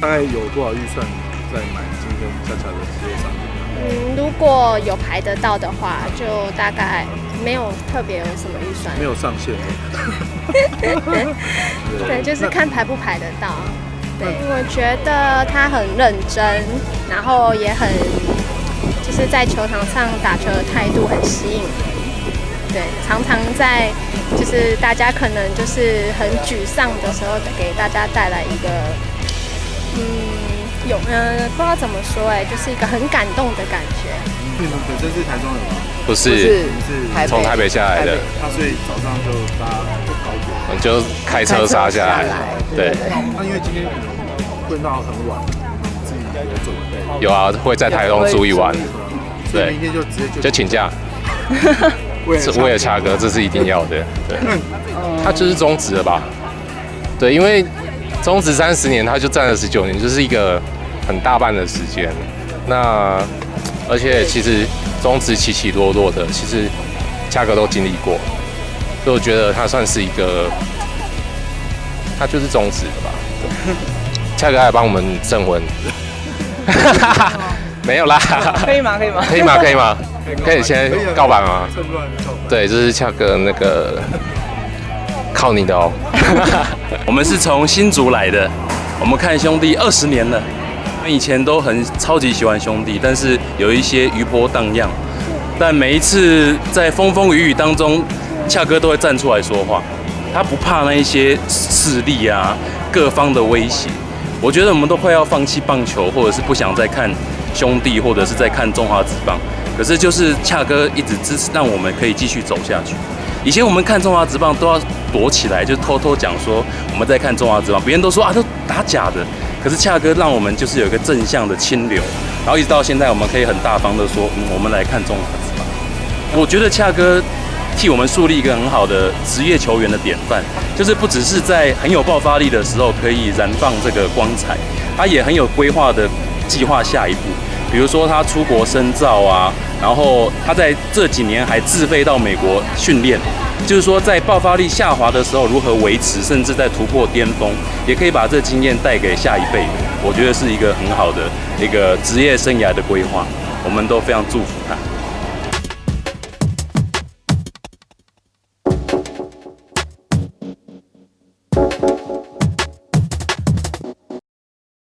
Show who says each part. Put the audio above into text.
Speaker 1: 大概有多少预算在买今天恰恰的职业上？
Speaker 2: 如果有排得到的话，就大概没有特别有什么预算，
Speaker 1: 没有上限。
Speaker 2: 对，就是看排不排得到。对，我觉得他很认真，然后也很就是在球场上打球的态度很吸引人。对，常常在就是大家可能就是很沮丧的时候，给大家带来一个不知道怎么说就是一个很感动的感觉。
Speaker 1: 你们本身是台中人吗？
Speaker 3: 不是，从台北下来的。
Speaker 1: 所以早上就搭高铁，
Speaker 3: 就开车杀下来。对。
Speaker 1: 那因为今天会到很晚，自己有准备。
Speaker 3: 有啊，会在台东住一晚。
Speaker 1: 对，明天就直接
Speaker 3: 就请假。是为了恰哥，这是一定要的。对。他就是中职了吧？对，因为中职30年，他就站了19年，就是一个很大半的时间。那而且其实中职起起落落的，其实恰哥都经历过，所以我觉得他算是一个，他就是中职的吧。恰哥还帮我们证婚，没有啦。
Speaker 4: 可以吗？可以吗？
Speaker 3: 可以吗？可以吗？可以先告白吗？对，这是恰哥那个靠你的哦。
Speaker 5: 我们是从新竹来的，我们看兄弟20年了。我们以前都超级喜欢兄弟，但是有一些余波荡漾。但每一次在风风雨雨当中，恰哥都会站出来说话，他不怕那一些势力啊、各方的威胁。我觉得我们都快要放弃棒球，或者是不想再看兄弟，或者是在看中华职棒。可是就是恰哥一直支持，让我们可以继续走下去。以前我们看中华职棒都要躲起来，就偷偷讲说我们在看中华职棒，别人都说都打假的。可是恰哥让我们就是有一个正向的清流，然后一直到现在，我们可以很大方的说，我们来看中华职棒。我觉得恰哥替我们树立一个很好的职业球员的典范，就是不只是在很有爆发力的时候可以燃放这个光彩，他也很有规划的计划下一步。比如说他出国深造啊，然后他在这几年还自费到美国训练。就是说，在爆发力下滑的时候，如何维持，甚至在突破巅峰，也可以把这经验带给下一辈。我觉得是一个很好的一个职业生涯的规划，我们都非常祝福他。